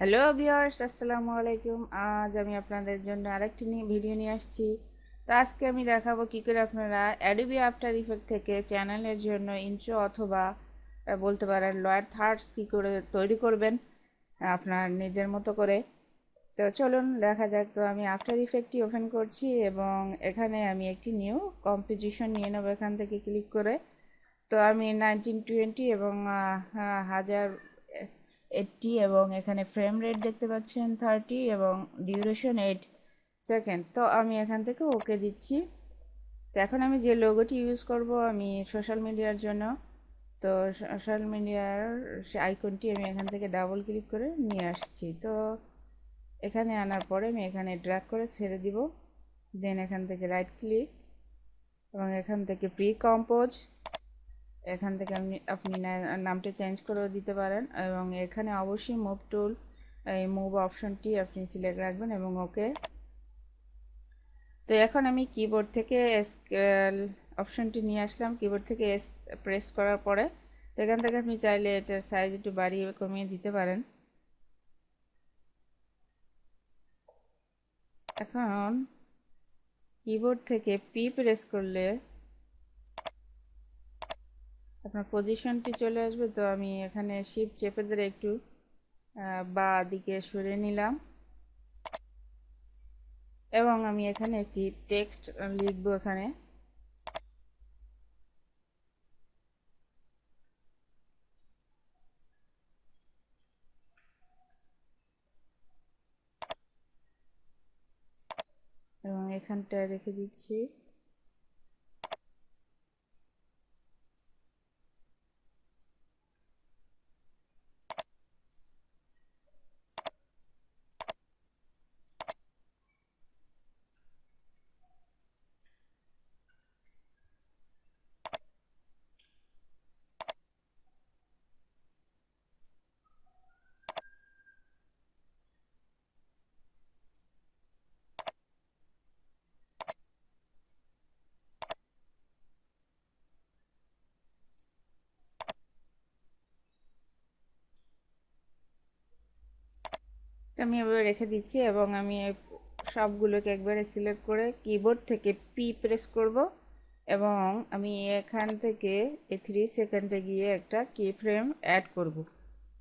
Hello viewers, আসসালামু আলাইকুম। আজ আমি আপনাদের জন্য আরেকটি ভিডিও নিয়ে আসছি। তো আজকে আমি দেখাবো কি করে আপনারা অ্যাডোবি আফটার ইফেক্ট থেকে চ্যানেলের জন্য ইন্ট্রো অথবা বলতে পারেন লয়ার থার্ডস কি করে তৈরি করবেন আপনার নিজের মতো করে। তো চলুন দেখা যাক। তো আমি আফটার ইফেক্টটি ওপেন করছি এবং এখানে আমি একটি নিউ কম্পোজিশন নিয়ে নেবো এখান থেকে ক্লিক করে। তো আমি 1920 এবং 1080 এবং এখানে ফ্রেম রেট দেখতে পাচ্ছেন 30 এবং ডিউরেশন 8 সেকেন্ড। তো আমি এখান থেকে ওকে দিচ্ছি। তো এখন আমি যে লোগোটি ইউজ করব আমি সোশ্যাল মিডিয়ার জন্য, তো সোশ্যাল মিডিয়ার আইকনটি আমি এখান থেকে ডাবল ক্লিক করে নিয়ে আসছি। তো এখানে আনার পরে আমি এখানে ড্র্যাগ করে ছেড়ে দিব। দেন এখান থেকে রাইট ক্লিক এবং এখান থেকে প্রি কম্পোজ, এখান থেকে আপনি নামটা চেঞ্জ করেও দিতে পারেন এবং এখানে অবশ্যই মুভ টুল, এই মুভ অপশনটি আপনি সিলেক্ট রাখবেন এবং ওকে। তো এখন আমি কিবোর্ড থেকে স্কেল অপশনটি নিয়ে আসলাম, কিবোর্ড থেকে এস প্রেস করার পরে তো এখান থেকে আপনি চাইলে এটার সাইজ একটু বাড়িয়ে কমিয়ে দিতে পারেন। এখন কিবোর্ড থেকে পি প্রেস করলে আপনার পজিশনটি চলে আসবে। তো আমি এখানে শিফট চেপে ধরে একটু বাঁ দিকে সরিয়ে নিলাম এবং আমি এখানে একটি টেক্সট লিখব এখানে। এবং এখানটায় রেখে দিচ্ছি। তো আমি এভাবে রেখে দিচ্ছি এবং আমি সবগুলোকে একবারে সিলেক্ট করে কিবোর্ড থেকে পি প্রেস করব এবং আমি এখান থেকে এই 3 সেকেন্ডে গিয়ে একটা কি ফ্রেম অ্যাড করব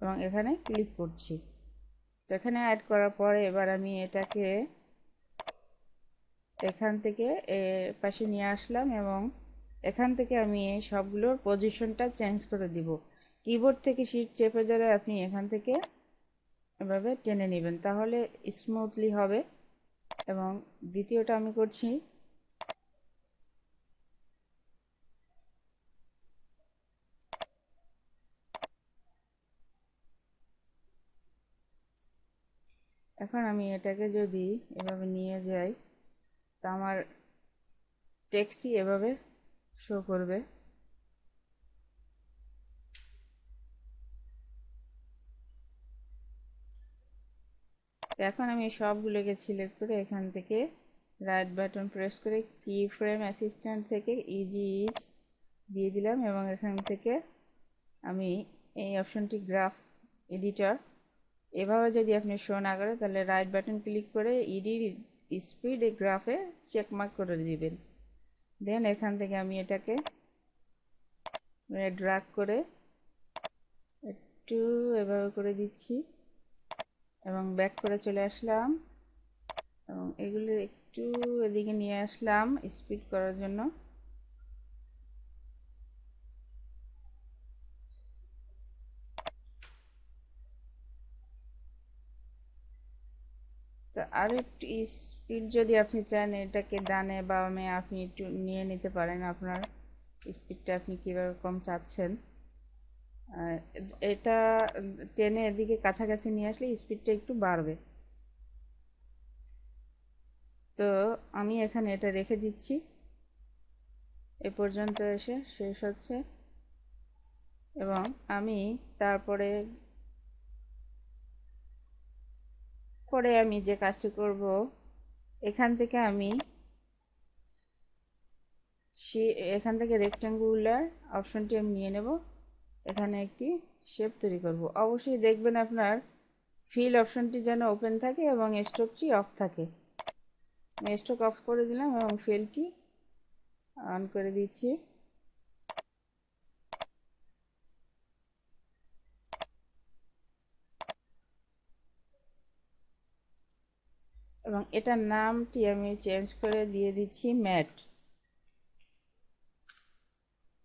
এবং এখানে ক্লিক করছি। তো এখানে অ্যাড করার পরে এবার আমি এটাকে এখান থেকে পাশে নিয়ে আসলাম এবং এখান থেকে আমি এই সবগুলোর পজিশনটা চেঞ্জ করে দিব। কিবোর্ড থেকে শিফট চেপে ধরে আপনি এখান থেকে এভাবে টেনে নেবেন, তাহলে স্মুথলি হবে। এবং দ্বিতীয়টা আমি করছি। এখন আমি এটাকে যদি এভাবে নিয়ে যাই তা আমার টেক্সটটি এভাবে শো করবে। এখন আমি সবগুলোকে সিলেক্ট করে এখান থেকে রাইট বাটন প্রেস করে কি ফ্রেম অ্যাসিস্ট্যান্ট থেকে ইজি ইজ দিয়ে দিলাম এবং এখান থেকে আমি এই অপশনটি গ্রাফ এডিটর, এভাবে যদি আপনি শো না করে তাহলে রাইট বাটন ক্লিক করে ইডি স্পিড গ্রাফে চেকমার্ক করে দিবেন। দেন এখান থেকে আমি এটাকে ড্র্যাগ করে একটু এভাবে করে দিচ্ছি এবং ব্যাক করে চলে আসলাম এবং এগুলো একটু এদিকে নিয়ে আসলাম স্পিড করার জন্য। তো আর একটু স্পিড যদি আপনি চান এটাকে ডানে বামে আপনি একটু নিয়ে নিতে পারেন, আপনার স্পিডটা আপনি কীভাবে কম চাচ্ছেন। এটা টেনে এদিকে কাছাকাছি নিয়ে আসলে স্পিডটা একটু বাড়বে। তো আমি এখানে এটা রেখে দিচ্ছি, এ পর্যন্ত এসে শেষ হচ্ছে এবং আমি তারপরে আমি যে কাজটি করব এখান থেকে আমি এখান থেকে রেক্ট্যাঙ্গুলার অপশনটি আমি নিয়ে নেব, এখানে একটি শেপ তৈরি করব। অবশ্যই দেখবেন আপনার ফিল অপশনটি যেন ওপেন থাকে এবং স্ট্রোকটি অফ থাকে। আমি স্ট্রোক অফ করে দিলাম এবং ফিলটি অন করে দিচ্ছি। এবং এটার নামটি আমি চেঞ্জ করে দিয়ে দিচ্ছি ম্যাট।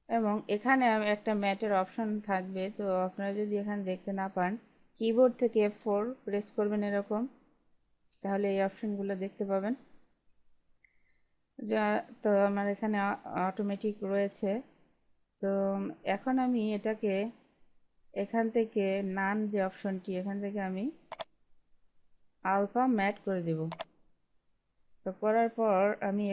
এবং এখানে আমি একটা ম্যাটের অপশন থাকবে, তো আপনারা যদি এখানে দেখতে না পান কিবোর্ড থেকে F4 প্রেস করবেন এরকম, তাহলে এই অপশনগুলো দেখতে পাবেন। যা তো আমার এখানে অটোমেটিক রয়েছে। তো এখন আমি এটাকে এখান থেকে নান যে অপশনটি, এখান থেকে আমি আলফা ম্যাট করে দেব। তো করার পর আমি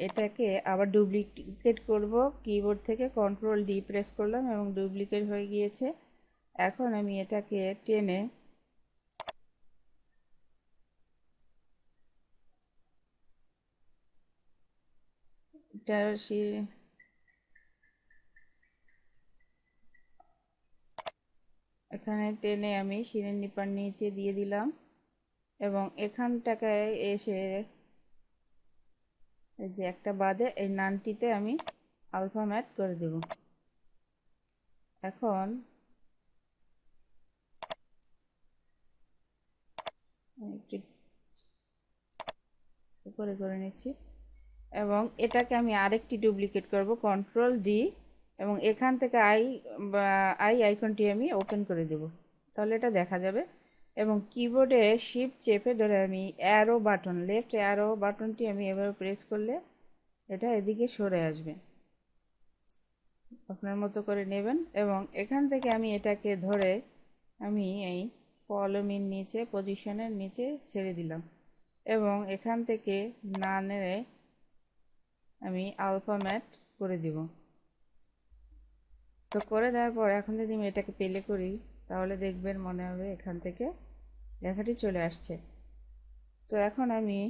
এটাকে আবার ডুপ্লিকেট করব। কিবোর্ড থেকে Ctrl+D প্রেস করলাম এবং ডুপ্লিকেট হয়ে গিয়েছে। এখন আমি এটাকে টেনে এখানে টেনে আমি শিরোনিপার নিচে দিয়ে দিলাম এবং এখানটায় এসে যে একটা বাদে এই নানটিতে আমি আলফা ম্যাট করে দেব। এখন একটু উপরে করে নিচ্ছি এবং এটাকে আমি আরেকটি ডুপ্লিকেট করব, Ctrl+D এবং এখান থেকে আই আইকনটি আমি ওপেন করে দেব, তাহলে এটা দেখা যাবে। এবং কিবোর্ডে শিফট চেপে ধরে আমি অ্যারো বাটন, লেফট অ্যারো বাটনটি আমি এভাবে প্রেস করলে এটা এদিকে সরে আসবে। আপনার মতো করে নেবেন এবং এখান থেকে আমি এটাকে ধরে আমি এই কলমের নিচে পজিশনের নিচে ছেড়ে দিলাম এবং এখান থেকে না নেড়ে আমি আলফা ম্যাট করে দিব। তো করে দেওয়ার পর এখন যদি আমি এটাকে প্লে করি তাহলে দেখবেন মনে হবে এখান থেকে লেখাটি চলে আসছে। তো এখন আমি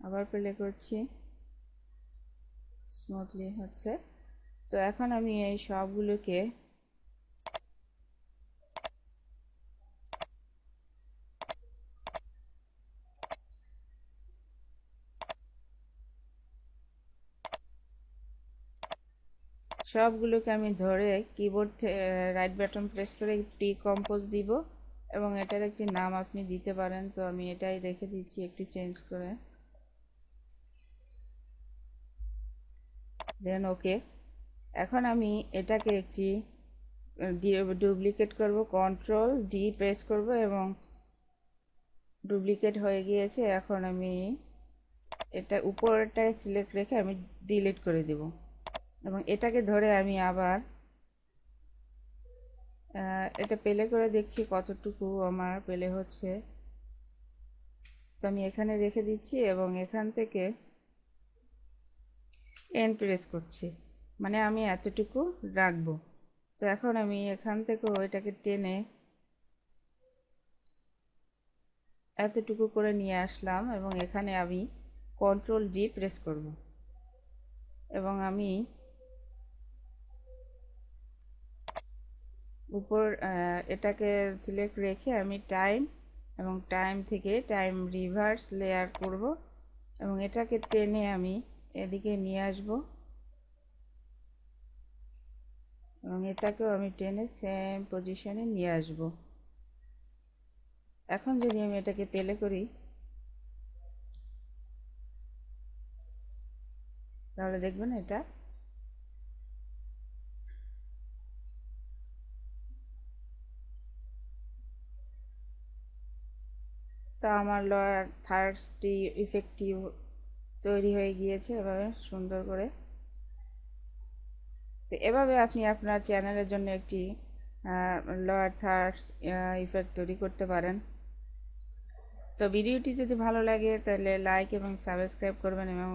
আবার প্লে করছি, স্মুথলি হচ্ছে। তো এখন আমি এই সবগুলোকে আমি ধরে কিবোর্ড রাইট বাটন প্রেস করে ডিকম্পোজ দিব এবং এটার একটি নাম আপনি দিতে পারেন। তো আমি এটাই রেখে দিচ্ছি একটু চেঞ্জ করে, দেন ওকে। এখন আমি এটাকে একটি ডুপ্লিকেট করব, Ctrl+D প্রেস করব এবং ডুপ্লিকেট হয়ে গিয়েছে। এখন আমি এটা উপরটায় সিলেক্ট রেখে আমি ডিলিট করে দেব এবং এটাকে ধরে আমি আবার এটা প্লে করে দেখছি কতটুকু আমার প্লে হচ্ছে। তো আমি এখানে রেখে দিচ্ছি এবং এখান থেকে এন প্রেস করছি, মানে আমি এতটুকু রাখবো। তো এখন আমি এখান থেকে এটাকে টেনে এতটুকু করে নিয়ে আসলাম এবং এখানে আমি Ctrl+G প্রেস করব এবং আমি উপর এটাকে সিলেক্ট রেখে আমি টাইম এবং টাইম থেকে টাইম রিভার্স লেয়ার করব এবং এটাকে টেনে আমি এদিকে নিয়ে আসব এবং এটাকেও আমি টেনে সেম পজিশনে নিয়ে আসব। এখন যদি আমি এটাকে প্লে করি তাহলে দেখবেন এটা তো আমার লয়ার থার্ডটি ইফেক্টিভ তৈরি হয়ে গিয়েছে এভাবে সুন্দর করে। তো এভাবে আপনি আপনার চ্যানেলের জন্য একটি লয়ার থার্ড ইফেক্ট তৈরি করতে পারেন। তো ভিডিওটি যদি ভালো লাগে তাহলে লাইক এবং সাবস্ক্রাইব করবেন এবং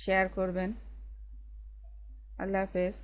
শেয়ার করবেন। আল্লাহ হাফেজ।